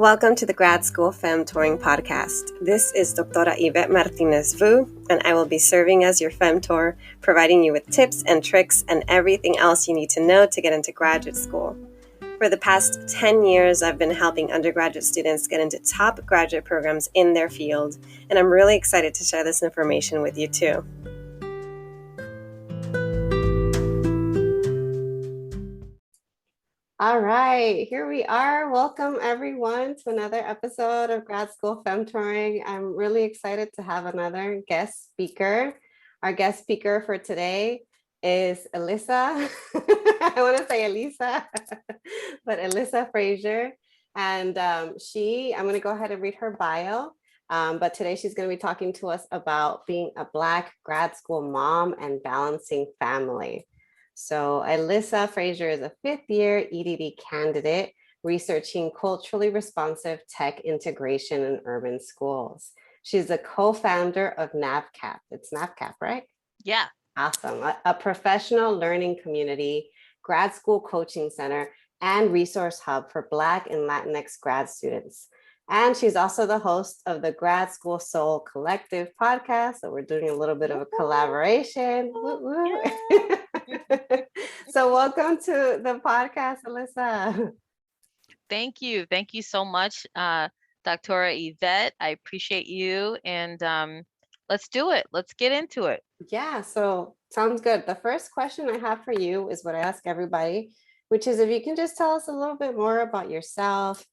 Welcome to the Grad School Femtoring Podcast. This is Doctora Yvette Martinez-Vu, and I will be serving as your femtor, providing you with tips and tricks and everything else you need to know to get into graduate school. For the past 10 years, I've been helping undergraduate students get into top graduate programs in their field, and I'm really excited to share this information with you too. All right, here we are. Welcome everyone to another episode of Grad School Femtoring. I'm really excited to have another guest speaker. Our guest speaker for today is Elissa. I want to say Elissa, but Elissa Frazier. And I'm going to go ahead and read her bio. But today she's going to be talking to us about being a Black grad school mom and balancing family. So Elissa Frazier is a fifth-year EDD candidate researching culturally responsive tech integration in urban schools. She's a co-founder of NAVCAP. It's NAVCAP, right? Yeah. Awesome. A professional learning community, grad school coaching center, and resource hub for Black and LatinX grad students. And she's also the host of the Grad School Soul Collective podcast. So we're doing a little bit of a collaboration. Yeah. So welcome to the podcast, Elissa. Thank you. Thank you so much, Doctora Yvette. I appreciate you. And let's do it. Let's get into it. Yeah, so sounds good. The first question I have for you is what I ask everybody, which is if you can just tell us a little bit more about yourself,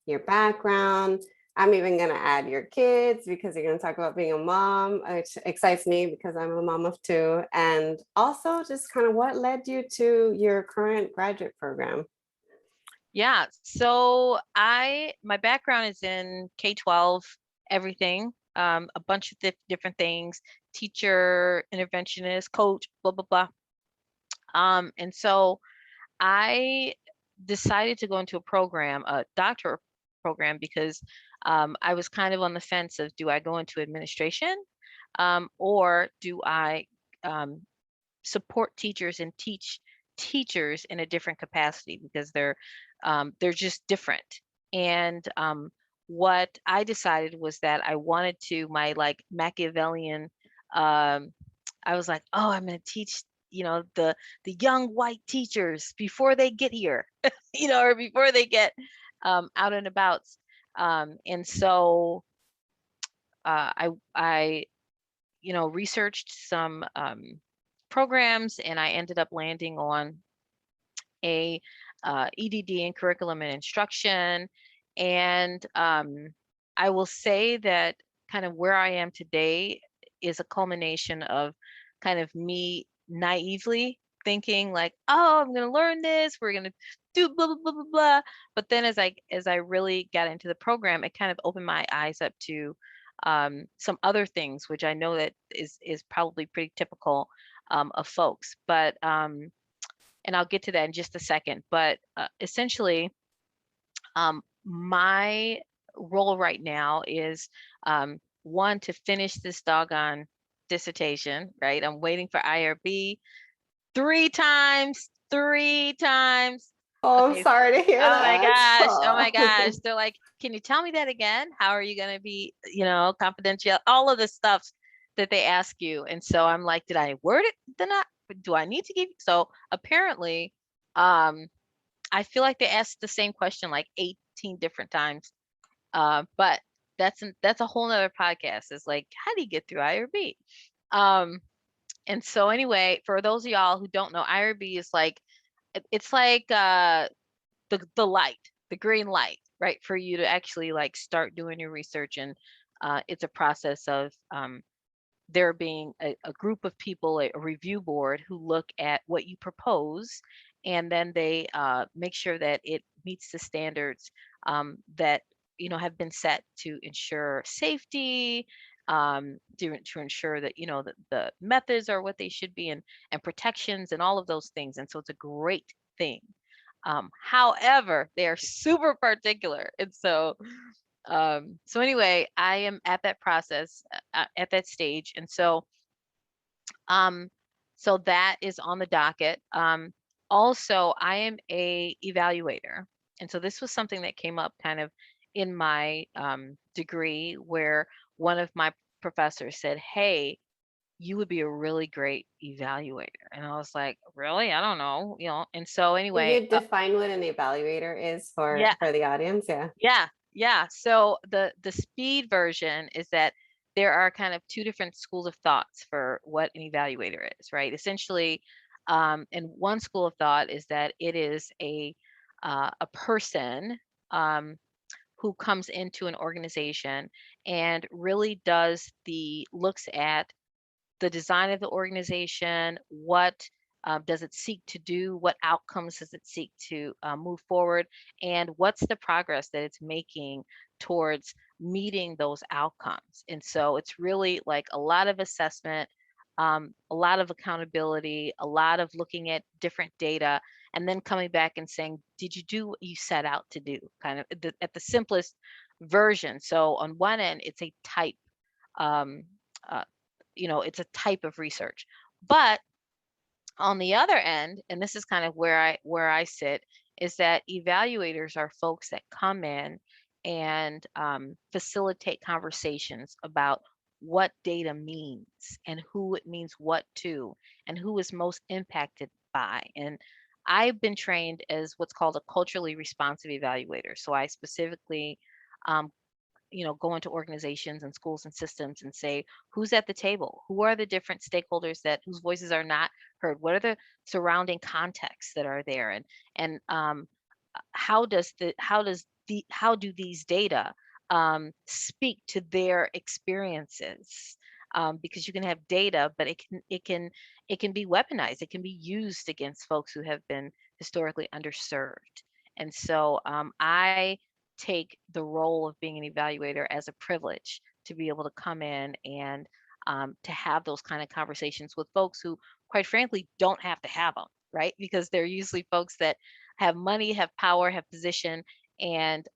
your background. I'm even going to add your kids because you're going to talk about being a mom, which excites me because I'm a mom of two. And also just kind of what led you to your current graduate program. Yeah, so my background is in K-12, everything, a bunch of different things, teacher, interventionist, coach, blah, blah, blah. And so I decided to go into a program, a doctorate program, because I was kind of on the fence of, do I go into administration or do I support teachers and teach teachers in a different capacity, because they're just different. And what I decided was that I wanted to, my like Machiavellian, I was like, oh, I'm going to teach the young white teachers before they get here, or before they get out and about. And so I researched some programs, and I ended up landing on a EDD in curriculum and instruction. And I will say that kind of where I am today is a culmination of kind of me naively thinking like, oh, I'm going to learn this, we're going to do blah, blah, blah, blah, blah. But then as I really got into the program, it kind of opened my eyes up to some other things, which I know that is probably pretty typical of folks. But and I'll get to that in just a second. But essentially, my role right now is one, to finish this doggone dissertation, right? I'm waiting for IRB three times. Oh, okay. I'm sorry to hear that. Oh my gosh. They're like, can you tell me that again? How are you going to be, confidential? All of the stuff that they ask you. And so I'm like, did I word it? Do I need to give? So apparently, I feel like they asked the same question like 18 different times. But that's a whole nother podcast. It's like, how do you get through IRB? And so anyway, for those of y'all who don't know, IRB is like, it's like the light, the green light, right? For you to actually like start doing your research. And it's a process of there being a group of people, a review board, who look at what you propose, and then they make sure that it meets the standards that have been set to ensure safety, to ensure that that the methods are what they should be, and protections and all of those things. And so it's a great thing. However, they are super particular, and so anyway, I am at that process, at that stage. And so that is on the docket. Also, I am a evaluator. And so this was something that came up kind of in my degree where one of my professors said, "Hey, you would be a really great evaluator." And I was like, "Really? I don't know, you know." And so Can anyway, you define what an evaluator is yeah, for the audience? Yeah. yeah, yeah. So the speed version is that there are kind of two different schools of thoughts for what an evaluator is, right? Essentially, and one school of thought is that it is a person who comes into an organization and really does the looks at the design of the organization, what does it seek to do, what outcomes does it seek to move forward, and what's the progress that it's making towards meeting those outcomes. And so it's really like a lot of assessment, a lot of accountability, a lot of looking at different data, and then coming back and saying, did you do what you set out to do? Kind of at the simplest version. So on one end, it's a type. Um, uh, it's a type of research. But on the other end, and this is kind of where I sit, is that evaluators are folks that come in and facilitate conversations about what data means and who it means what to, and who is most impacted by. And I've been trained as what's called a culturally responsive evaluator. So I specifically um, go into organizations and schools and systems and say, who's at the table? Who are the different stakeholders that whose voices are not heard? What are the surrounding contexts that are there? And how do these data speak to their experiences? Because you can have data, but it can be weaponized. It can be used against folks who have been historically underserved. And so I take the role of being an evaluator as a privilege to be able to come in and to have those kind of conversations with folks who, quite frankly, don't have to have them, right? Because they're usually folks that have money, have power, have position, and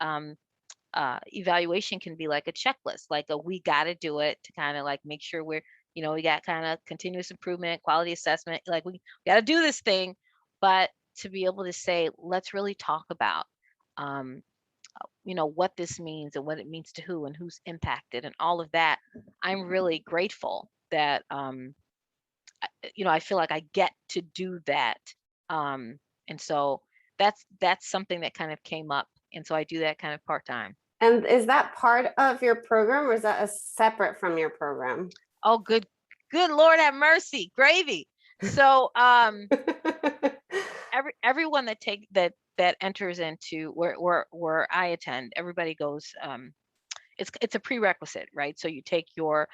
evaluation can be like a checklist, like a we got to do it to kind of like make sure we got kind of continuous improvement, quality assessment, like we got to do this thing, but to be able to say, let's really talk about um, what this means and what it means to who and who's impacted and all of that. I'm really grateful that I feel like I get to do that. And so that's something that kind of came up, and so I do that kind of part-time. And is that part of your program or is that a separate from your program? Oh, good Lord have mercy, gravy. So everyone that enters into where I attend, everybody goes it's a prerequisite, right? So you take your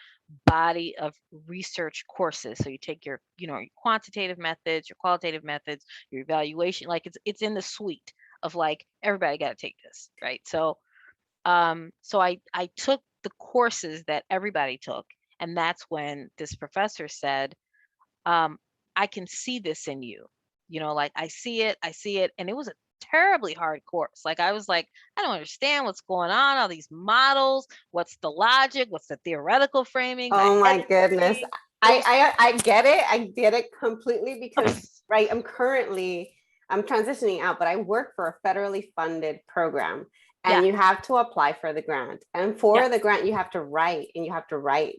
body of research courses. So you take your quantitative methods, your qualitative methods, your evaluation, like it's in the suite of like everybody got to take this, right? So I took the courses that everybody took, and that's when this professor said, I can see this in you. Like I see it. And it was a terribly hard course. Like I was like, I don't understand what's going on, all these models, what's the logic, what's the theoretical framing, my Oh head my is goodness. hurting. It was I get it. I get it completely because right, I'm transitioning out, but I work for a federally funded program yeah, and you have to apply for the grant. And for the yes, grant, you have to write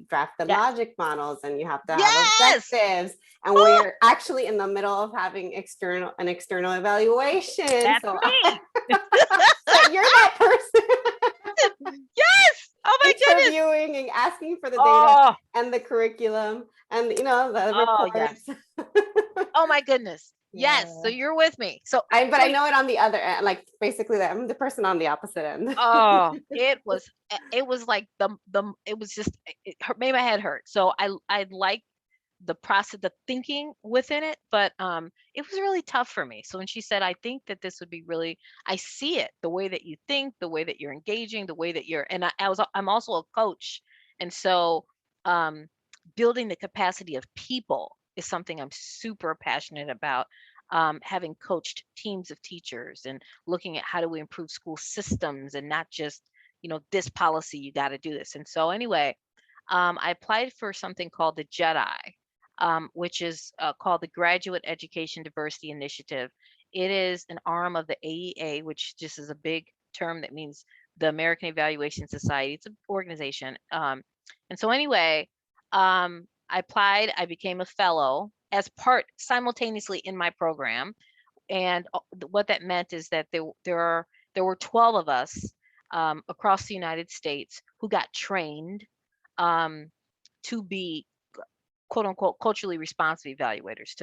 drafted yes, logic models and you have to have yes. objectives. And Woo, we're actually in the middle of having an external evaluation. that's So, me. so you're that person. Yes. Oh my goodness. Interviewing and asking for the data Oh, and the curriculum and the oh yes. reports. Oh my goodness. Yes. So Yeah. you're with me. So But so I know it on the other end, like basically that I'm the person on the opposite end. oh, it was like the it was just it made my head hurt. So I like the process, the thinking within it, but it was really tough for me. So when she said, I think that this would be really, I see it, the way that you think, the way that you're engaging, the way that and I'm also a coach. And so um building the capacity of people is something I'm super passionate about. Having coached teams of teachers and looking at how do we improve school systems and not just, this policy, you got to do this. And so anyway, I applied for something called the JEDI, which is called the Graduate Education Diversity Initiative. It is an arm of the AEA, which just is a big term that means the American Evaluation Society. It's an organization. And so anyway, I applied, I became a fellow as part simultaneously in my program. And what that meant is that there were 12 of us across the United States who got trained to be quote unquote culturally responsive evaluators,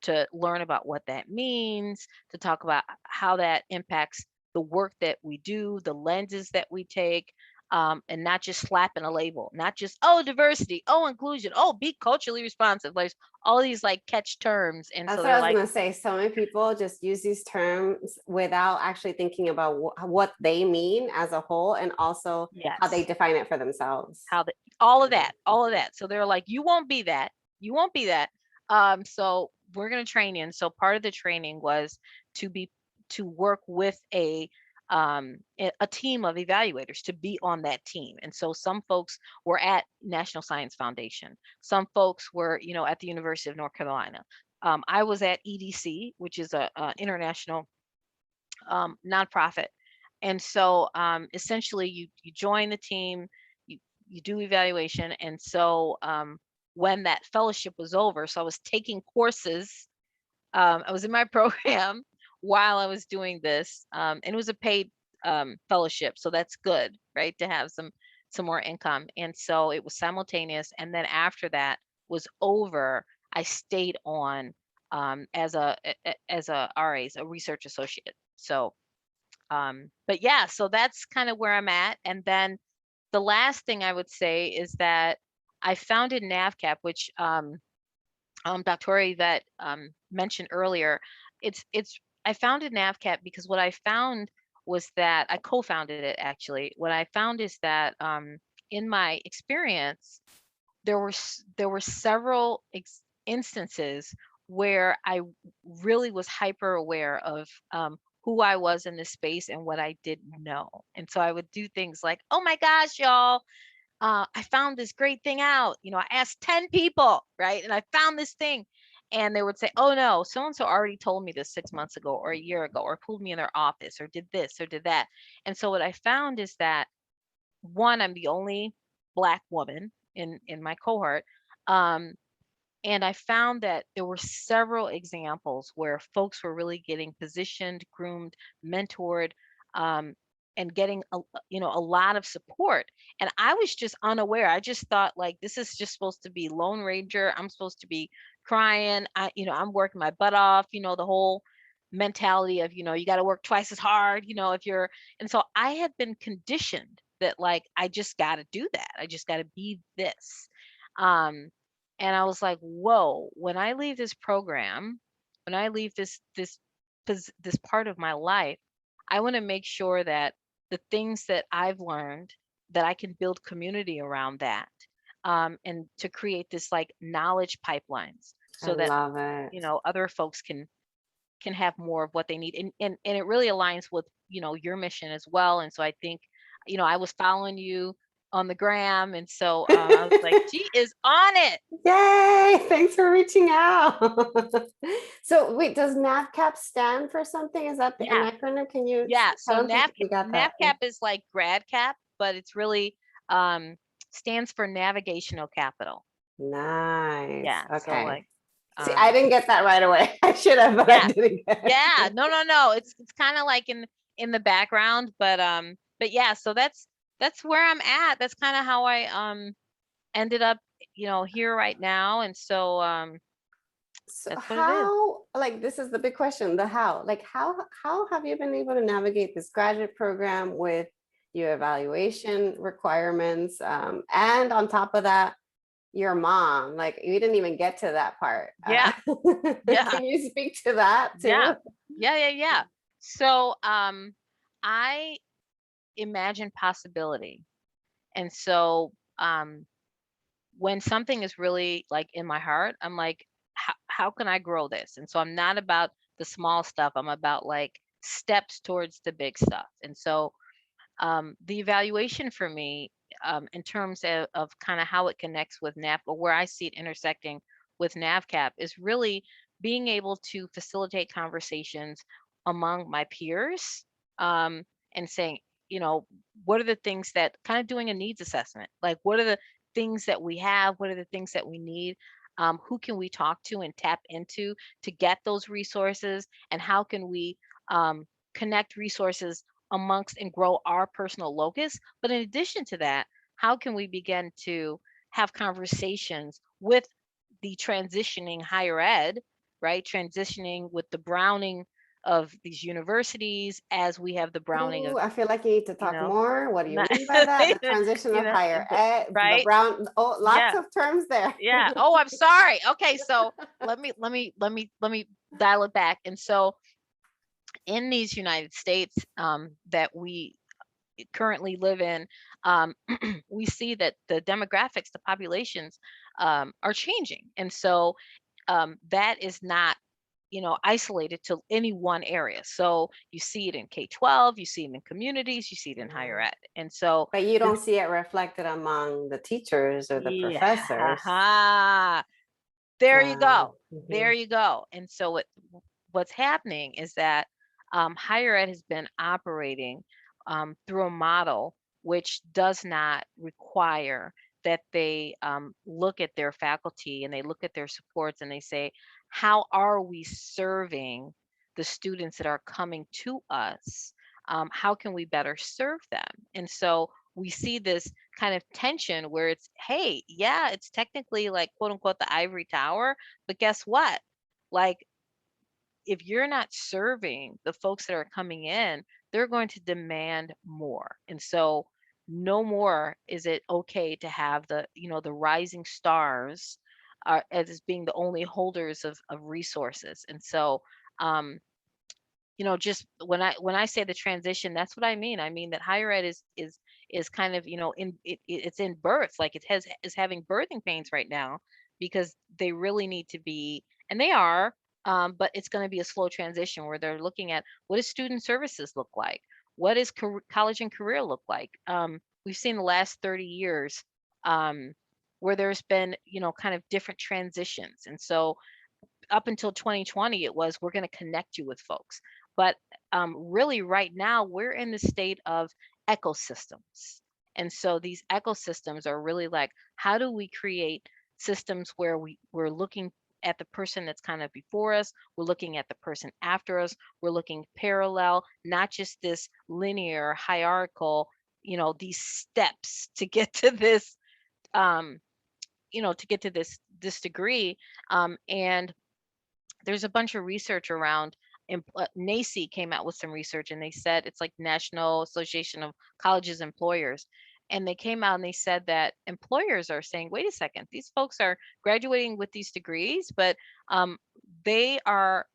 to learn about what that means, to talk about how that impacts the work that we do, the lenses that we take, and not just slapping a label, not just, oh, diversity, oh, inclusion, oh, be culturally responsive. Like all these like catch terms. And That's so what they're I was like, gonna say. So many people just use these terms without actually thinking about what they mean as a whole, and also how they yes, define it for themselves. how the all of that, all of that. So they're like, you won't be that, you won't be that. So we're going to train you. And so part of the training was to be to work with a team of evaluators, to be on that team. And so some folks were at National Science Foundation, some folks were, you know, at the University of North Carolina. I was at EDC, which is a international nonprofit. And so essentially you join the team, you do evaluation. And so when that fellowship was over, so I was taking courses, I was in my program while I was doing this, and it was a paid fellowship, so that's good, right, to have some more income. And so it was simultaneous, and then after that was over, I stayed on as a RA, a research associate. So but yeah, so that's kind of where I'm at. And then the last thing I would say is that I founded NAVCAP, which Dr. Yvette mentioned earlier. It's I founded NAVCAP because what I found was that I co-founded it actually. What I found is that in my experience, there were several instances where I really was hyper aware of who I was in this space and what I didn't know. And so I would do things like, oh my gosh, y'all, I found this great thing out. You know, I asked 10 people, right? And I found this thing. And they would say, oh no, so and so already told me this 6 months ago or a year ago, or pulled me in their office, or did this or did that. And so what I found is that, one, I'm the only Black woman in my cohort. Um, and I found that there were several examples where folks were really getting positioned, groomed, mentored, um, and getting a lot of support. And I was just unaware. I just thought like this is just supposed to be Lone Ranger. I'm supposed to be crying. I'm working my butt off. The whole mentality of you got to work twice as hard. If you're. And so I had been conditioned that like I just got to do that. I just got to be this. Um, and I was like, whoa, when I leave this program, when I leave this part of my life, I want to make sure that the things that I've learned, that I can build community around that, and to create this like knowledge pipelines I so that love it. other folks can have more of what they need. And it really aligns with your mission as well. And so I think I was following you on the gram, and so I was like, she is on it. Yay! Thanks for reaching out. So wait, does NAVCAP stand for something? Is that an Yeah. acronym? Can you? Yeah, I so don't think we got that. NAVCAP is like grad cap, but it's really stands for navigational capital. Nice. Yeah, so Okay. like See, I didn't get that right away. I should have, but I yeah, didn't get yeah, it. no, no, no. It's kind of like in the background, but yeah, so that's where I'm at. That's kind of how I ended up, here right now. And so So that's what it is. how, like, this is the big question, the how, like, how have you been able to navigate this graduate program with your evaluation requirements? And on top of that, your mom, like, you didn't even get to that part. Yeah, yeah, Can you speak to that yeah, too? yeah. So I imagine possibility. And so when something is really like in my heart, I'm like, how can I grow this? And so I'm not about the small stuff. I'm about like steps towards the big stuff. And so the evaluation for me, in terms of kind of how it connects with NAV, or where I see it intersecting with NAVCAP, is really being able to facilitate conversations among my peers, and saying, what are the things that kind of doing a needs assessment, like what are the things that we have, what are the things that we need, who can we talk to and tap into to get those resources, and how can we connect resources amongst and grow our personal locus. But in addition to that, how can we begin to have conversations with the transitioning higher ed, right? Transitioning with the browning of these universities as we have the browning Ooh, of, I feel like you need to you talk know, more. What do you not, mean by that? The transition you of know, higher ed, the right? brown, oh, lots Yeah. of terms there. Yeah. Oh, I'm sorry. Okay. So let me dial it back. And so in these United States that we currently live in, we see that the demographics, the populations are changing. And so that is not, isolated to any one area. So you see it in K-12, you see it in communities, you see it in higher Yeah. ed. And so But you this, don't see it reflected among the teachers or the yeah, professors. there you go. There Mhm. you go. And so what's happening is that higher ed has been operating through a model which does not require that they look at their faculty and they look at their supports and they say, how are we serving the students that are coming to us? How can we better serve them? And so we see this kind of tension where it's, hey, yeah, it's technically like quote unquote the ivory tower, but guess what? Like, if you're not serving the folks that are coming in, they're going to demand more. And so no more is it okay to have the rising stars as being the only holders of resources. And so just when I say the transition, that's what I mean. I mean that higher ed is kind of, it's in birth, like is having birthing pains right now, because they really need to be, and they are, but it's going to be a slow transition where they're looking at, what does student services look like? What does college and career look like? We've seen the last 30 years where there's been, kind of different transitions. And so up until 2020, it was, we're going to connect you with folks. But really, right now, we're in the state of ecosystems. And so these ecosystems are really like, how do we create systems where we're looking at the person that's kind of before us, we're looking at the person after us, we're looking parallel, not just this linear hierarchical, these steps to get to this, this degree. And there's a bunch of research around, NACE came out with some research, and they said, it's like National Association of Colleges Employers. And they came out and they said that employers are saying, wait a second, these folks are graduating with these degrees, but they are,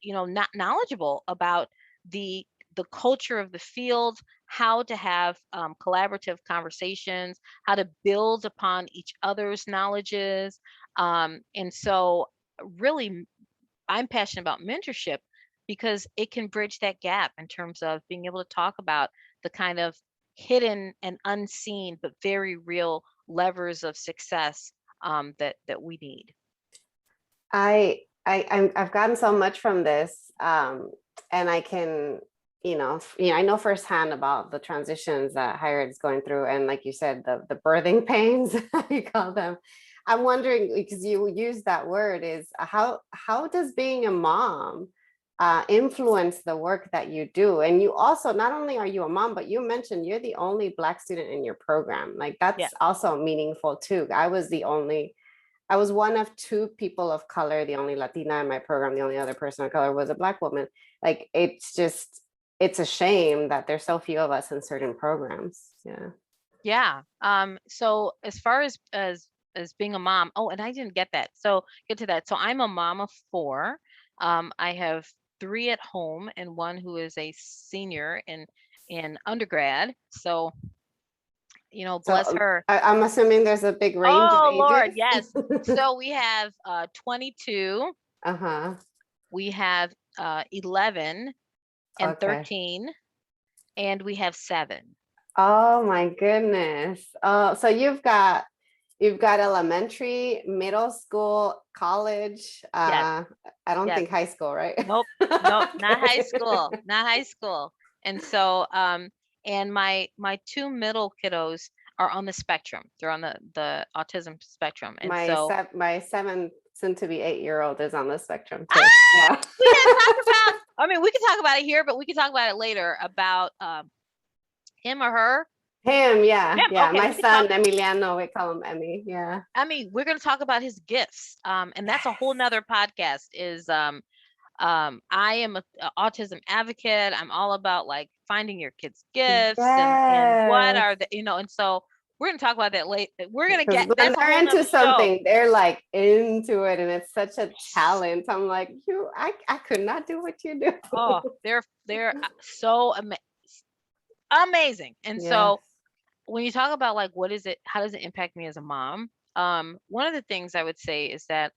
not knowledgeable about the culture of the field, how to have collaborative conversations, how to build upon each other's knowledges. And so really, I'm passionate about mentorship because it can bridge that gap in terms of being able to talk about the kind of hidden and unseen but very real levers of success that we need. I've gotten so much from this, and I can, I know firsthand about the transitions that higher ed is going through, and like you said, the birthing pains, you call them. I'm wondering, because you use that word, is how does being a mom influence the work that you do? And you also, not only are you a mom, but you mentioned you're the only Black student in your program. Like Yeah. that's also meaningful too. I was one of two people of color, the only Latina in my program. The only other person of color was a Black woman. Like, it's a shame that there's so few of us in certain programs. Yeah. Yeah. So as far as being a mom, oh, and I didn't get that. So get to that. So I'm a mom of 4. I have 3 at home and 1 who is a senior in undergrad. So, bless So her. I'm assuming there's a big range of Oh ages. Lord, yes. So we have 22, Uh-huh. we have 11 and Okay. 13, and we have 7. Oh my goodness. Oh, so you've got elementary, middle school, college. Yes, I don't yes. think high school, right? Nope, nope, not high Okay. school, not high school. And so And my two middle kiddos are on the spectrum. They're on the autism spectrum. And so My 7 soon to be 8-year-old is on the spectrum too. ah, Yeah. we can talk about, I mean, we can talk about it here, but we can talk about it later about him or her. Him, yeah. Him. Yeah. Okay, My we can son, talk. Emiliano, we call him Emmy. Yeah. I mean, we're going to talk about his gifts. And that's a whole nother podcast is I am a autism advocate. I'm all about like finding your kids' gifts and what Yes. are the, and so we're going to talk about that later. We're going to Because get, when that's a they're whole into nother show. something, they're like into it, and it's such a talent. I'm like, I could not do what you do. Oh, they're so amazing. And Yes. so when you talk about like, what is it, how does it impact me as a mom? One of the things I would say is that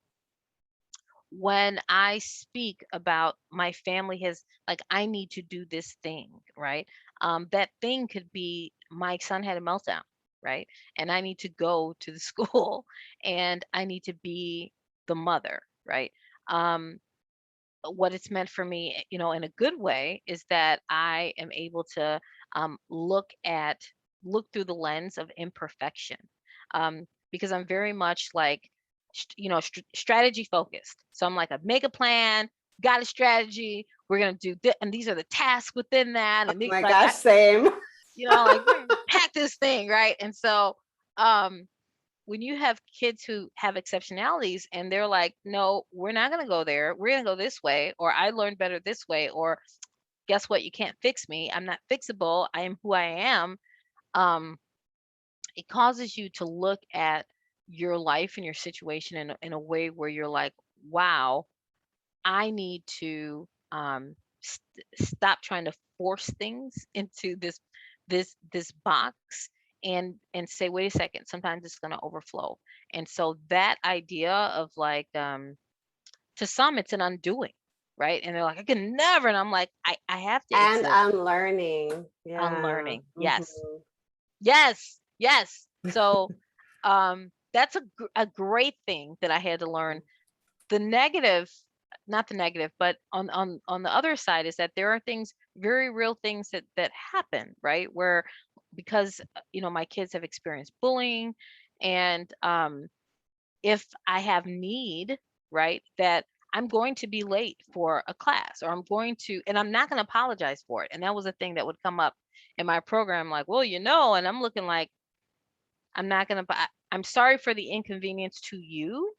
when I speak about my family has like, I need to do this thing, right? That thing could be my son had a meltdown, right? And I need to go to the school and I need to be the mother, right? Um, what it's meant for me, in a good way is that I am able to look through the lens of imperfection. Because I'm very much like, strategy focused. So I'm like, I make a plan, got a strategy. We're gonna do this, and these are the tasks within that, Oh and my like gosh, same. like we're gonna pack this thing, right? And so, um, when you have kids who have exceptionalities and they're like, no, we're not going to go there. We're going to go this way, or I learned better this way, or guess what? You can't fix me. I'm not fixable. I am who I am. Um, it causes you to look at your life and your situation in a way where you're like, wow, I need to stop trying to force things into this box and say, wait a second, sometimes it's going to overflow. And so that idea of like, to some, it's an undoing, right? And they're like, I can never. And I'm like, I have to. It's And a unlearning. Yeah. unlearning. Yes. Mhm. Yes. Yes. So that's a great thing that I had to learn. The negative, not the negative, but on the other side is that there are things, very real things that happen, right? Where because my kids have experienced bullying, and if I have need, right, that I'm going to be late for a class, or and I'm not going to apologize for it. And that was a thing that would come up in my program, like, well, and I'm looking like, I'm sorry for the inconvenience to you,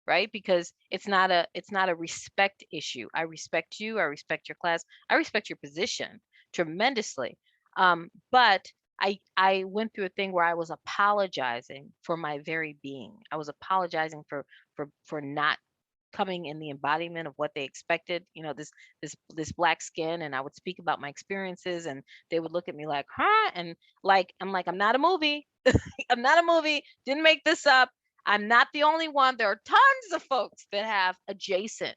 right? Because it's not a respect issue. I respect you, I respect your class, I respect your position tremendously. But I went through a thing where I was apologizing for my very being. I was apologizing for not coming in the embodiment of what they expected, this black skin. And I would speak about my experiences, and they would look at me like, huh? And like, I'm like, I'm not a movie. I'm not a movie. Didn't make this up. I'm not the only one. There are tons of folks that have adjacent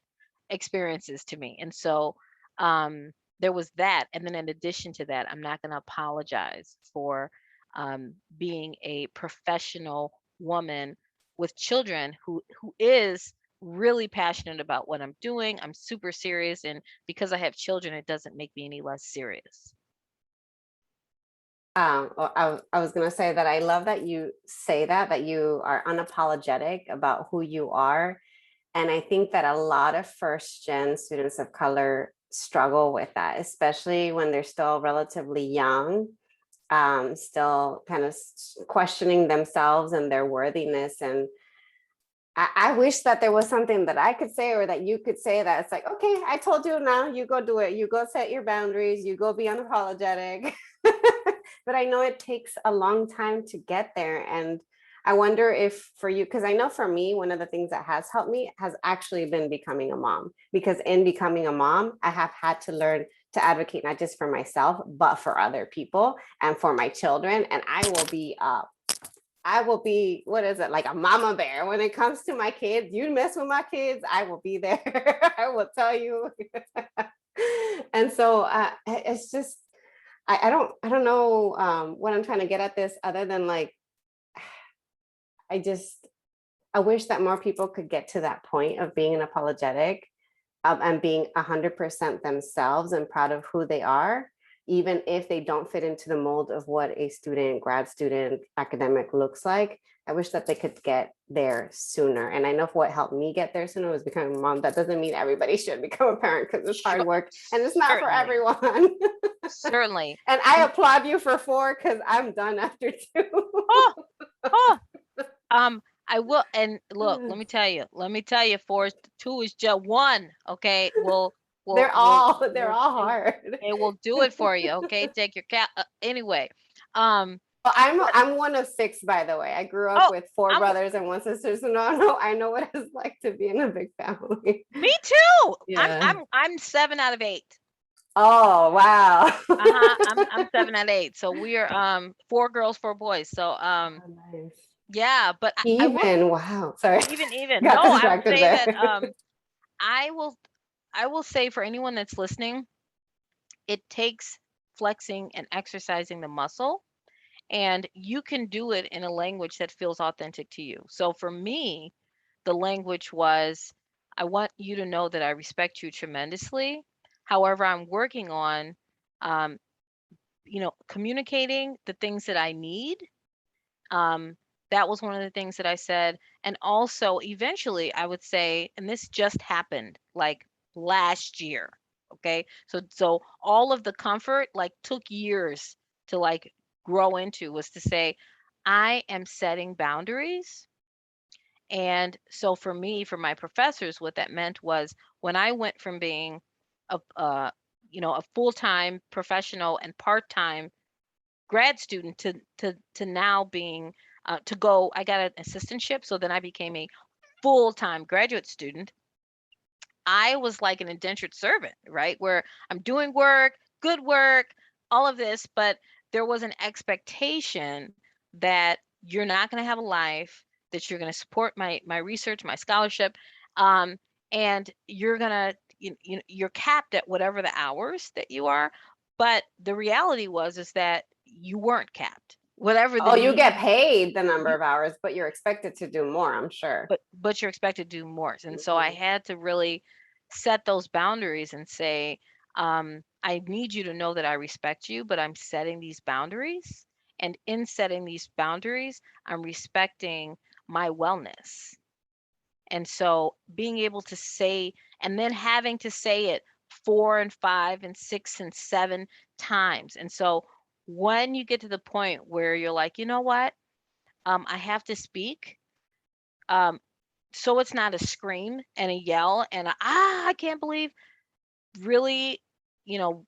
experiences to me. And so there was that. And then in addition to that, I'm not going to apologize for being a professional woman with children who is really passionate about what I'm doing. I'm super serious. And because I have children, it doesn't make me any less serious. I was going to say that I love that you say that you are unapologetic about who you are. And I think that a lot of first gen students of color struggle with that, especially when they're still relatively young, still kind of questioning themselves and their worthiness. And I wish that there was something that I could say, or that you could say, that it's like, okay, I told you, now you go do it. You go set your boundaries, you go be unapologetic. But I know it takes a long time to get there. And I wonder if for you, because I know for me, one of the things that has helped me has actually been becoming a mom, because in becoming a mom, I have had to learn to advocate not just for myself, but for other people and for my children. And I will be, what is it, like a mama bear when it comes to my kids. You mess with my kids, I will be there. I will tell you. And so it's just, I don't know what I'm trying to get at this, other than like, I wish that more people could get to that point of being an apologetic, and being 100% themselves and proud of who they are. even if they don't fit into the mold of what a student, grad student, academic looks like. I wish that they could get there sooner. And I know what helped me get there sooner was becoming a mom. That doesn't mean everybody should become a parent because it's hard work and it's not for Certainly, everyone. certainly. And I applaud you for 4 because I'm done after 2. Oh, oh. I will, and look, let me tell you, 2 is just 1. Okay, They're all hard. we'll do it for you. Okay, take your cat. Anyway, um, Well, but I'm one of 6, by the way. I grew up oh, with 4 I'm brothers and 1 sister, so I know what it's like to be in a big family. me too. Yeah. I'm 7 out of 8. Oh, wow. Uh-huh. I'm 7 out of 8. So we are 4 girls, 4 boys. So Oh, nice. yeah, but I will Even, wow. Sorry. even Got no, I will distracted say there. that I will I will say for anyone that's listening, it takes flexing and exercising the muscle, and you can do it in a language that feels authentic to you. So for me, the language was, I want you to know that I respect you tremendously. However, I'm working on, um, communicating the things that I need. Um, that was one of the things that I said. And also, eventually, I would say, and this just happened like last year. Okay. So all of the comfort like took years to like grow into, was to say, I am setting boundaries. And so for me, for my professors, what that meant was, when I went from being a full-time professional and part-time grad student to now being to go, I got an assistantship, so then I became a full-time graduate student. I was like an indentured servant, right? Where I'm doing work, good work, all of this, but there was an expectation that you're not going to have a life, that you're going to support my research, my scholarship, um, and you're going to you're capped at whatever the hours that you are. But the reality was is that you weren't capped. Whatever the Oh, you get need, paid the number you, of hours, but you're expected to do more, I'm sure. but you're expected to do more. And so I Mhm. had to really set those boundaries and say, I need you to know that I respect you, but I'm setting these boundaries. And in setting these boundaries, I'm respecting my wellness. And so being able to say, and then having to say it 4 and 5 and 6 and 7 times. And so when you get to the point where you're like, you know what, I have to speak. Um, so it's not a scream and a yell and I can't believe, really,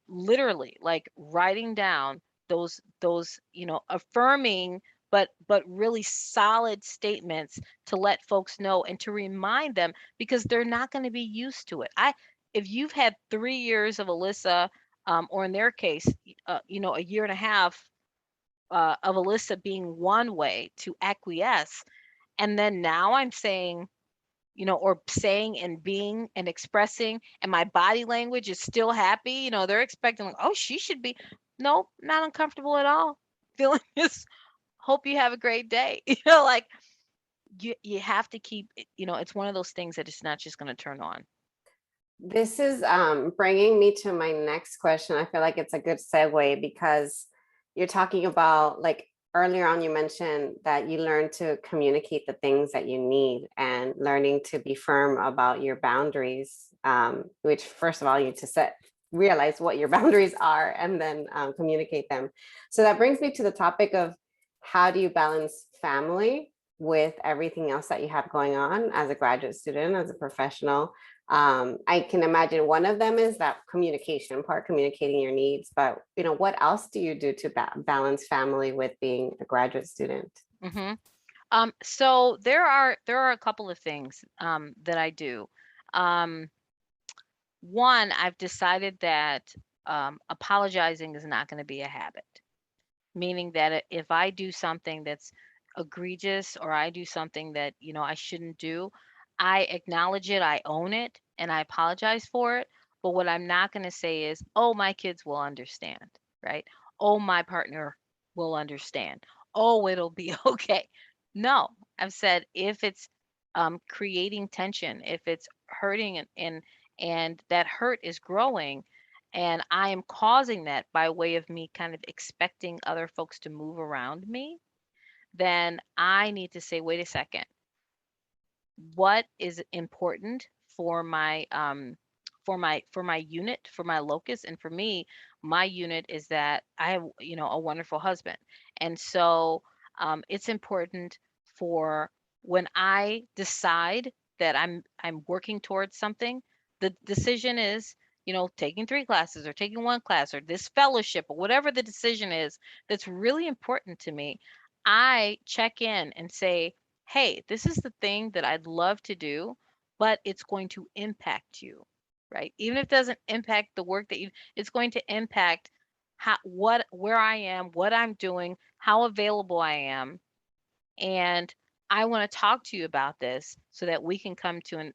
literally like writing down those affirming but really solid statements to let folks know and to remind them, because they're not going to be used to it. I If you've had 3 years of Elissa, or in their case, a year and a half of Elissa being one way to acquiesce, and then now I'm saying, or saying and being and expressing, and my body language is still happy, they're expecting like, oh, she should be. Nope, not uncomfortable at all. Feeling this, hope you have a great day. Like you have to keep, it's one of those things that it's not just going to turn on. This is bringing me to my next question. I feel like it's a good segue because you're talking about, like, earlier on, you mentioned that you learn to communicate the things that you need and learning to be firm about your boundaries, which, first of all, you need to realize what your boundaries are and then communicate them. So that brings me to the topic of, how do you balance family with everything else that you have going on as a graduate student, as a professional? I can imagine one of them is that communication part, communicating your needs, but what else do you do to balance family with being a graduate student? Hmm. So there are a couple of things that I do. Um, One, I've decided that apologizing is not going to be a habit, meaning that if I do something that's egregious, or I do something that, I shouldn't do, I acknowledge it, I own it, and I apologize for it. But what I'm not going to say is, oh, my kids will understand, right? Oh, my partner will understand. Oh, it'll be okay. No, I've said, if it's creating tension, if it's hurting, and that hurt is growing, and I am causing that by way of me kind of expecting other folks to move around me, then I need to say, wait a second, what is important for my unit, for my locus, and for me, my unit is that I have, a wonderful husband. And so it's important for when I decide that I'm working towards something, the decision is, taking 3 classes or taking 1 class or this fellowship or whatever the decision is that's really important to me. I check in and say, hey, this is the thing that I'd love to do, but it's going to impact you, right? Even if it doesn't impact the work that it's going to impact where I am, what I'm doing, how available I am. And I want to talk to you about this so that we can come to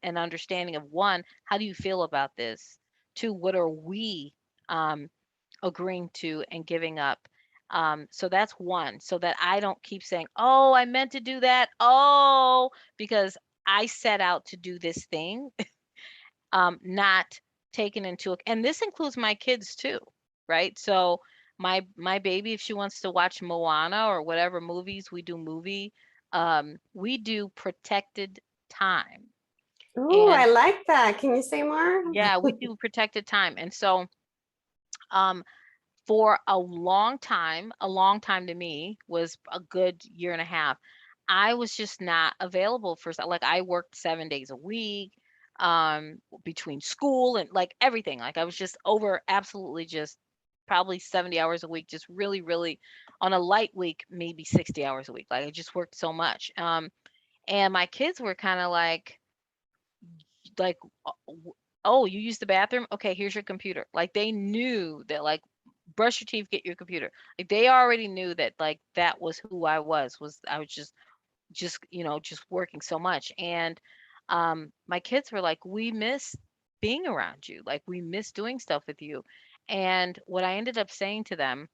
an understanding of, one, how do you feel about this? Two, what are we um, agreeing to and giving up? So that's one, so that I don't keep saying, oh, I meant to do that. Oh, because I set out to do this thing, not taken into and this includes my kids too, right? So my baby, if she wants to watch Moana or whatever movies we do protected time. Ooh, I And like that. Can you say more? yeah, we do protected time. And so um for a long time to me was a good year and a half. I was just not available for, like, I worked 7 days a week, between school and like everything. Like I was just over, absolutely just probably 70 hours a week, just really, really on a light week, maybe 60 hours a week. Like I just worked so much. And my kids were kind of like, oh, you use the bathroom? Okay, here's your computer. Like they knew that, like, brush your teeth, get your computer. Like they already knew that, like, that was who was I was just working so much. And my kids were like, we miss being around you. Like we miss doing stuff with you. And what I ended up saying to them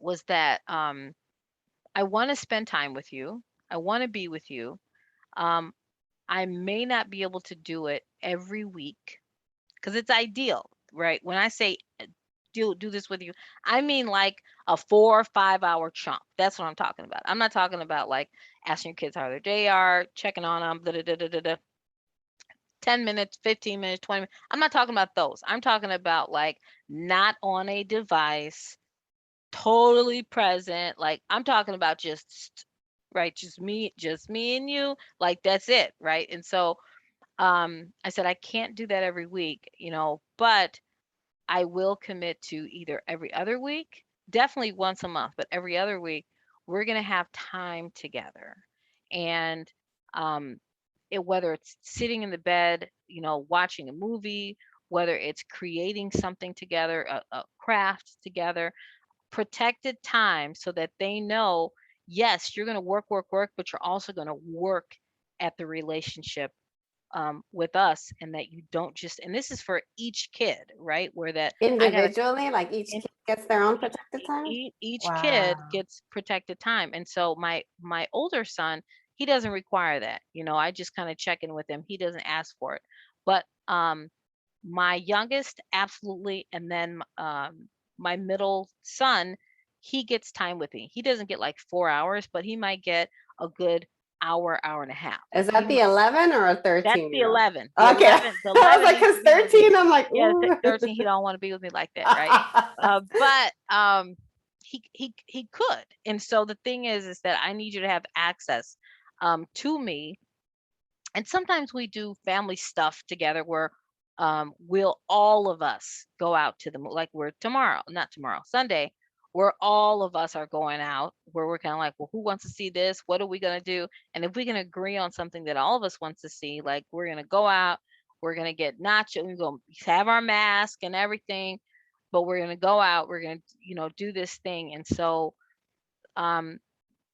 was that I want to spend time with you. I want to be with you. Um, I may not be able to do it every week because it's ideal, right? When I say do this with you, I mean like a 4 or 5 hour chunk. That's what I'm talking about. I'm not talking about like asking your kids how their day are, checking on them, 10 minutes, 15 minutes, 20 minutes. I'm not talking about those. I'm talking about like not on a device, totally present. Like I'm talking about just right, just me and you. Like that's it, right? And so I said I can't do that every week, but I will commit to either every other week, definitely once a month, but every other week, we're going to have time together. And um, whether it's sitting in the bed, watching a movie, whether it's creating something together, a craft together, protected time so that they know, yes, you're going to work, work, work, but you're also going to work at the relationship with us, and that you don't just, and this is for each kid, right? Where that I got to, Individually, like each kid gets their own protected time? each Wow. kid gets protected time. And so my older son, he doesn't require that. I just kind of check in with him. He doesn't ask for it. But my youngest, absolutely. And then my middle son, he gets time with me. He doesn't get like 4 hours, but he might get a good hour, hour and a half. Is Like that the 11 or a that's 13 the year old? 11. The Okay. 11, the I was 11 like, needs because to be with me. 13, I'm like, Yeah, ooh. 13, he don't want to be with me like that, right? But he could. And so the thing is that I need you to have access to me. And sometimes we do family stuff together where we'll all of us go out to the like we're not tomorrow, Sunday, where all of us are going out, where we're kind of like, well, who wants to see this? What are we gonna do? And if we can agree on something that all of us wants to see, like we're gonna go out, we're gonna get nacho, we're gonna have our mask and everything, but we're gonna go out, we're gonna, do this thing. And so um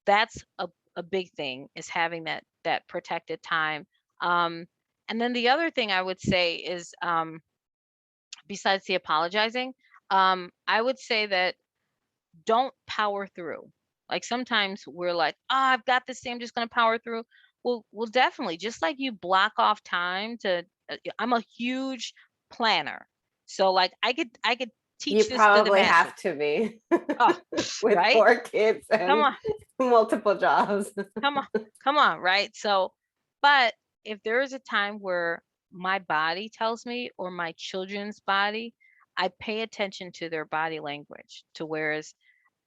that's a big thing, is having that protected time. Um, and then the other thing I would say is, besides the apologizing, I would say that don't power through. Like sometimes we're like, oh, I've got this thing, I'm just gonna power through. Well, definitely, just like you block off time to, I'm a huge planner. So like I could You teach this to the probably masses. have to be Oh, with right? 4 kids Come and on, multiple jobs. come on, come on, right? So, but if there is a time where my body tells me or my children's body, I pay attention to their body language to whereas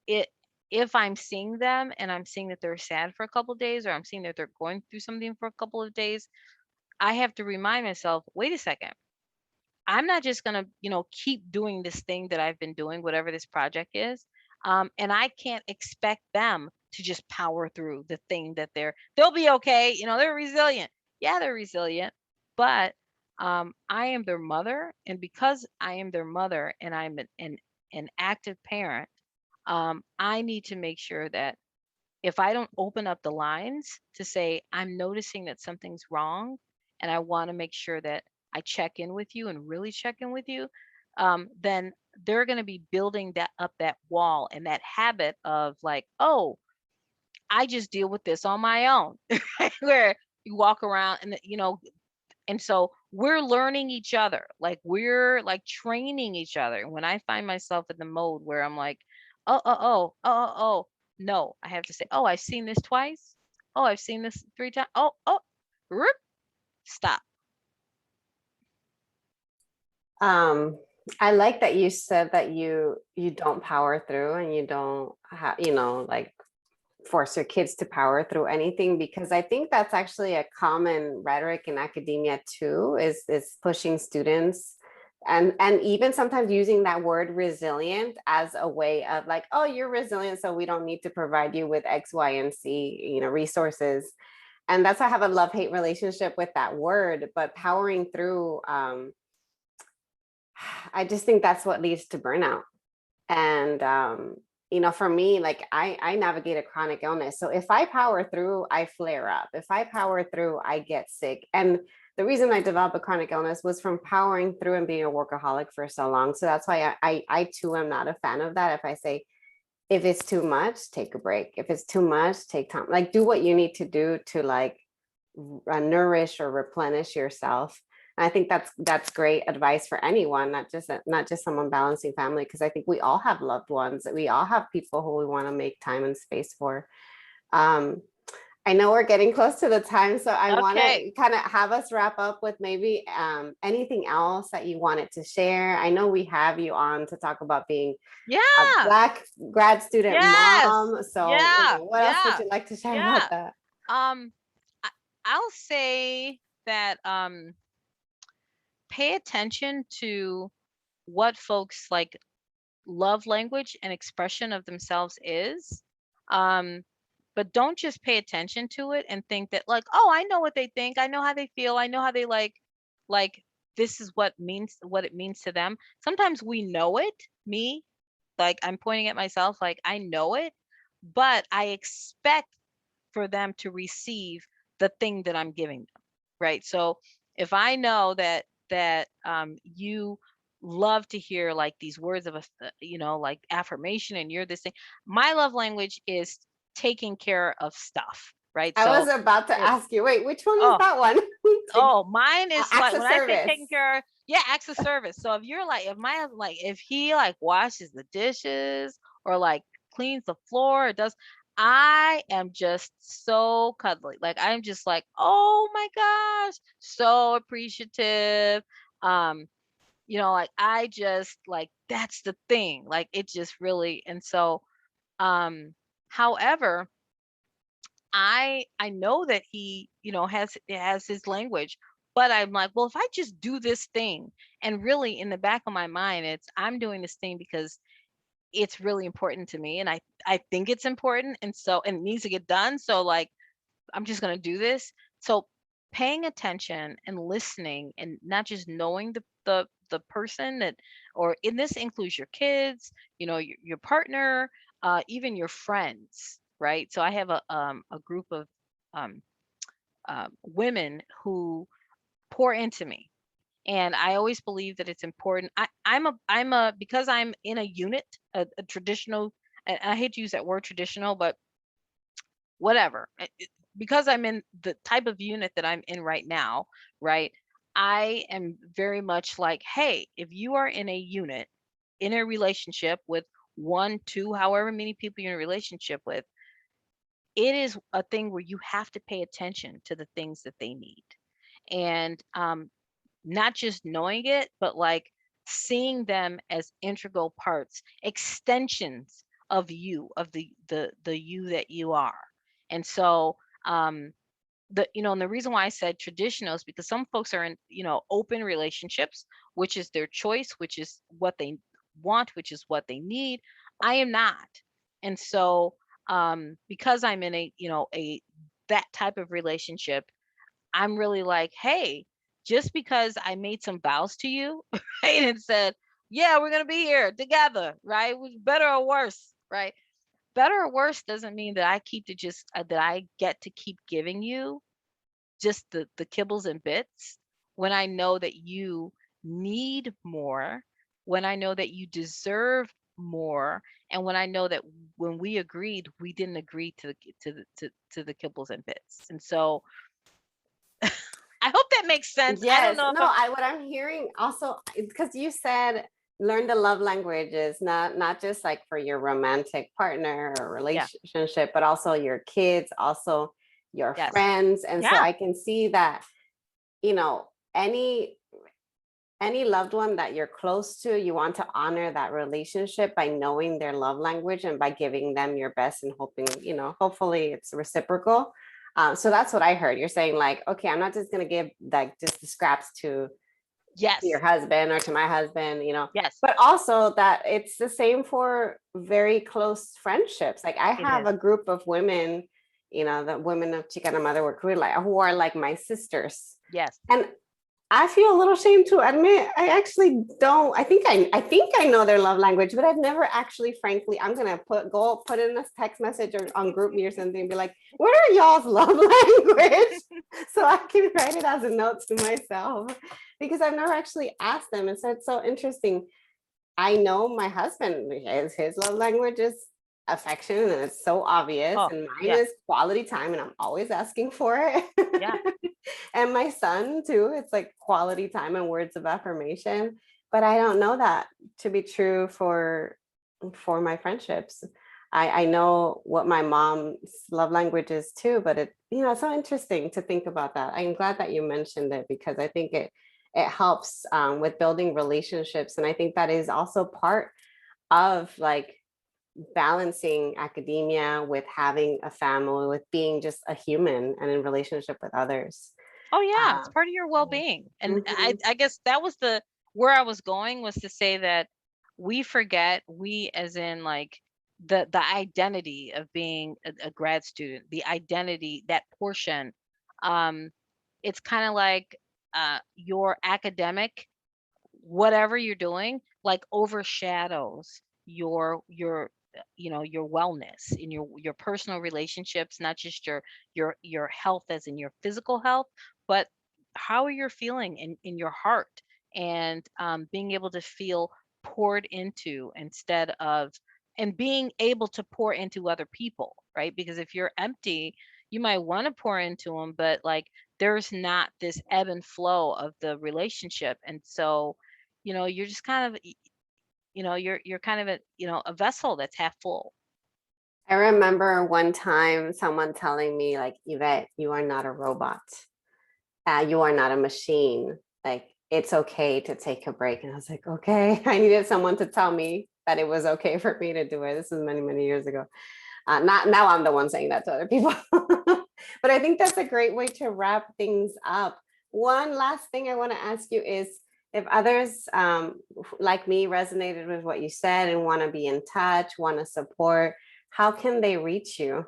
it if I'm seeing them and I'm seeing that they're sad for a couple of days or I'm seeing that they're going through something for a couple of days, I have to remind myself, wait a second. I'm not just going to, keep doing this thing that I've been doing, whatever this project is. And I can't expect them to just power through the thing that they'll be okay. They're resilient. Yeah, they're resilient, but I am their mother. And because I am their mother and I'm an active parent, I need to make sure that if I don't open up the lines to say, I'm noticing that something's wrong, and I want to make sure that I check in with you and really check in with you, then they're going to be building that wall and that habit of like, oh, I just deal with this on my own, where you walk around and so we're learning each other, like we're like training each other. And when I find myself in the mode where I'm like, oh, no, I have to say, oh, I've seen this twice. Oh, I've seen this 3 times. Oh, roop, stop. I like that you said that you don't power through and you don't have, like force your kids to power through anything, because I think that's actually a common rhetoric in academia too, is pushing students and even sometimes using that word resilient as a way of like, oh, you're resilient, so we don't need to provide you with X, Y, and Z, resources. And that's why I have a love-hate relationship with that word. But powering through, I just think that's what leads to burnout. And for me, like I navigate a chronic illness. So if I power through, I flare up. If I power through, I get sick. And the reason I developed a chronic illness was from powering through and being a workaholic for so long. So that's why I too am not a fan of that. If I say, if it's too much, take a break. If it's too much, take time. Like do what you need to do to like nourish or replenish yourself. And I think that's great advice for anyone, not just someone balancing family, because I think we all have loved ones. We all have people who we want to make time and space for. I know we're getting close to the time, so I want Okay. to kind of have us wrap up with maybe anything else that you wanted to share. I know we have you on to talk about being Yeah. a Black grad student Yes. mom. So, Yeah. what else would you like to share Yeah. about that? Um, I'll say that pay attention to what folks like love language and expression of themselves is. Um, but don't just pay attention to it and think that like, oh, I know what they think. I know how they feel. I know how they like this is what it means to them. Sometimes we know it, me, like I'm pointing at myself, like I know it, but I expect for them to receive the thing that I'm giving them. Right. So if I know that you love to hear like these words of like affirmation and you're this thing, my love language is taking care of stuff, right? I was So about to it, ask you, wait, which one is oh that one? mine is Acts like of when I say service. taking care, yeah, acts of service. So if you're like, if my husband, like if he like washes the dishes or like cleans the floor, it does, I am just so cuddly. Like I'm just like, oh my gosh, so appreciative. Um, like I just like that's the thing. Like it just really, and so however, I know that he, has his language, but I'm like, well, if I just do this thing, and really in the back of my mind, it's I'm doing this thing because it's really important to me, and I think it's important, and so and it needs to get done. So like, I'm just gonna do this. So paying attention and listening, and not just knowing the person that, or in this includes your kids, your partner, even your friends, right? So I have a group of um, women who pour into me, and I always believe that it's important. I'm a because I'm in a unit, a traditional, and I hate to use that word traditional, but whatever. Because I'm in the type of unit that I'm in right now, right? I am very much like, hey, if you are in a unit, in a relationship with one, two, however many people you're in a relationship with, it is a thing where you have to pay attention to the things that they need. And not just knowing it, but like seeing them as integral parts, extensions of you, of the you that you are. And so and the reason why I said traditional is because some folks are in, open relationships, which is their choice, which is what they want, which is what they need. I am not. And so because I'm in a that type of relationship, I'm really like, hey, just because I made some vows to you, right, and said, yeah, we're gonna be here together, right? Better or worse, right? Better or worse doesn't mean that I keep to just that I get to keep giving you just the kibbles and bits when I know that you need more, when I know that you deserve more, and when I know that when we agreed, we didn't agree to the kibbles and bits. And so I hope that makes sense. I don't Yes. know if No, I'm what I'm hearing also, because you said learn the love languages, not just like for your romantic partner or yeah, relationship, but also your kids, also your yes. friends. And so Yeah, I can see that, you know, any loved one that you're close to, you want to honor that relationship by knowing their love language and by giving them your best and hoping, hopefully it's reciprocal. So that's what I heard. You're saying like, okay, I'm not just going to give like just the scraps to your yes, husband or to my husband, yes, but also that it's the same for very close friendships. Like I it have is. a group of women, the women of Chicana Mother Work who are like my sisters. Yes. And I feel a little shame to admit I actually don't. I think I know their love language, but I've never actually, frankly, I'm gonna put in a text message or on group me or something and be like, what are y'all's love language? So I can write it as a note to myself because I've never actually asked them. And so it's so interesting. I know my husband, his love language is affection, and it's so obvious. Oh, And mine yeah, is quality time, and I'm always asking for yeah. it. And my son too, it's like quality time and words of affirmation. But I don't know that to be true for my friendships. I know what my mom's love language is too, but it's so interesting to think about that. I'm glad that you mentioned it because I think it helps with building relationships. And I think that is also part of like balancing academia with having a family, with being just a human and in relationship with others. Oh yeah, it's Um, part of your well-being. And mhm. I guess that was the where I was going was to say that we forget, we as in like the identity of being a grad student, the identity, that portion. Um, it's kind of like your academic, whatever you're doing, like overshadows your wellness in your personal relationships, not just your health as in your physical health, but how you're feeling in your heart, and being able to feel poured into instead of and being able to pour into other people, right? Because if you're empty, you might want to pour into them, but like there's not this ebb and flow of the relationship. And so you're just kind of you're kind of a vessel that's half full. I remember one time someone telling me, like, Yvette, you are not a robot. You are not a machine. Like, it's okay to take a break. And I was like, okay. I needed someone to tell me that it was okay for me to do it. This was many, many years ago. Not now, I'm the one saying that to other people. But I think that's a great way to wrap things up. One last thing I want to ask you is if others like me resonated with what you said and want to be in touch, want to support, how can they reach you?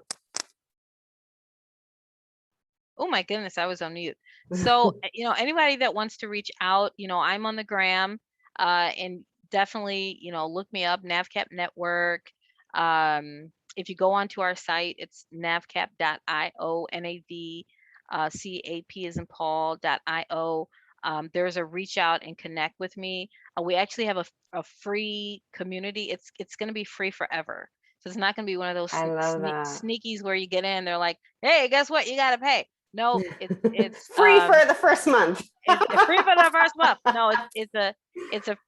Oh my goodness, I was on mute. So, anybody that wants to reach out, I'm on the gram, and definitely, look me up, NAVCAP Network. If you go onto our site, it's navcap.io, NAVCAP as in Paul.io. There's a reach out and connect with me. We actually have a free community. It's going to be free forever. So it's not going to be one of those I love that. sneakies where you get in, they're like, hey, guess what? You got to pay. No, it's Free for the first month. it's free for the first month. No,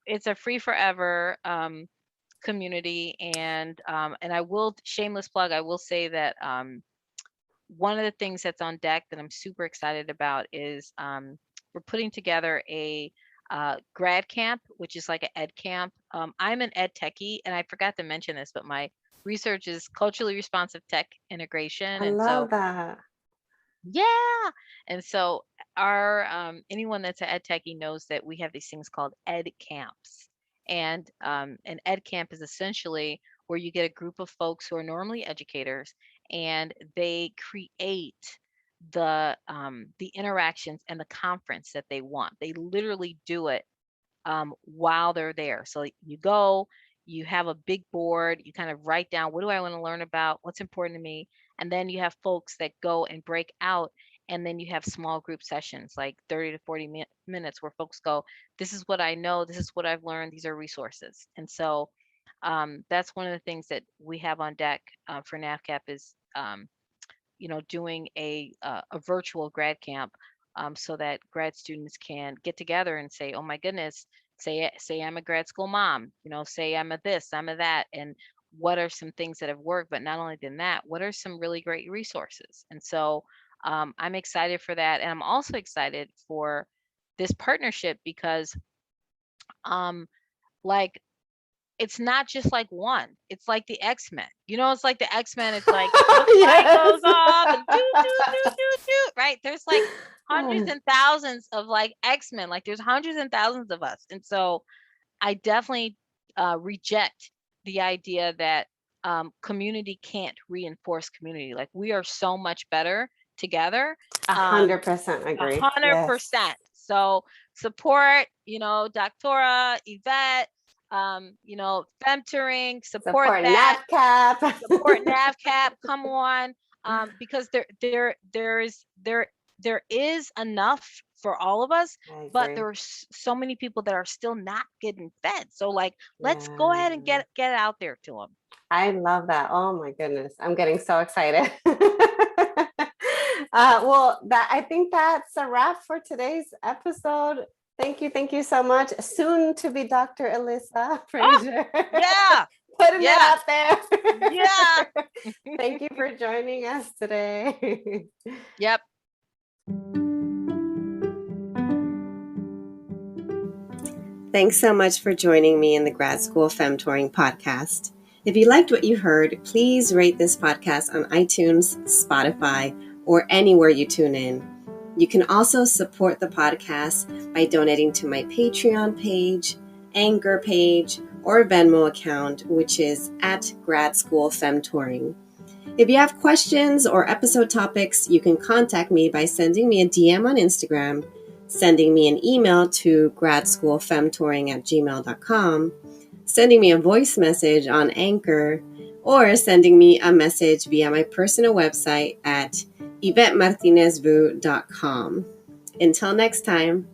it's a free forever community, and I will, shameless plug, I will say that one of the things that's on deck that I'm super excited about is we're putting together a grad camp, which is like an ed camp. I'm an ed techie, and I forgot to mention this, but my research is culturally responsive tech integration. I And love so, that. yeah. And so our anyone that's an ed techie knows that we have these things called ed camps. And an ed camp is essentially where you get a group of folks who are normally educators, and they create the interactions and the conference that they want. They literally do it while they're there. So you go, you have a big board, you kind of write down, what do I want to learn about? What's important to me? And then you have folks that go and break out. And then you have small group sessions, like 30 to 40 minutes, where folks go, this is what I know, this is what I've learned, these are resources. And so that's one of the things that we have on deck for NAVCAP is, doing a virtual grad camp, so that grad students can get together and say, oh my goodness, say I'm a grad school mom, say I'm a this, I'm a that, and what are some things that have worked? But not only than that, what are some really great resources? And so I'm excited for that, and I'm also excited for this partnership because like it's not just like one. It's like the X-Men. It's like the X-Men. It's like the flight Yes. goes off and do, do, do, do, do, right? There's like hundreds and thousands of like X-Men. Like there's hundreds and thousands of us. And so I definitely reject the idea that community can't reinforce community. Like we are so much better together. 100% agree. 100%. So support, Doctora, Yvette, femtoring, support that. NAVCAP. Support NAVCAP. Come on, because there is enough for all of us, but there are so many people that are still not getting fed. So like, let's go ahead and get out there to them. I love that. Oh my goodness, I'm getting so excited. Well, I think that's a wrap for today's episode. Thank you so much. Soon to be Dr. Elissa Frazier. Oh, yeah. Putting it out there. Yeah. Thank you for joining us today. Yep. Thanks so much for joining me in the Grad School Femtoring Podcast. If you liked what you heard, please rate this podcast on iTunes, Spotify, or anywhere you tune in. You can also support the podcast by donating to my Patreon page, Anchor page, or Venmo account, which is at Grad School Femtoring. If you have questions or episode topics, you can contact me by sending me a DM on Instagram, sending me an email to gradschoolfemtoring@gmail.com, sending me a voice message on Anchor, or sending me a message via my personal website at YvetteMartinezvu.com. Until next time.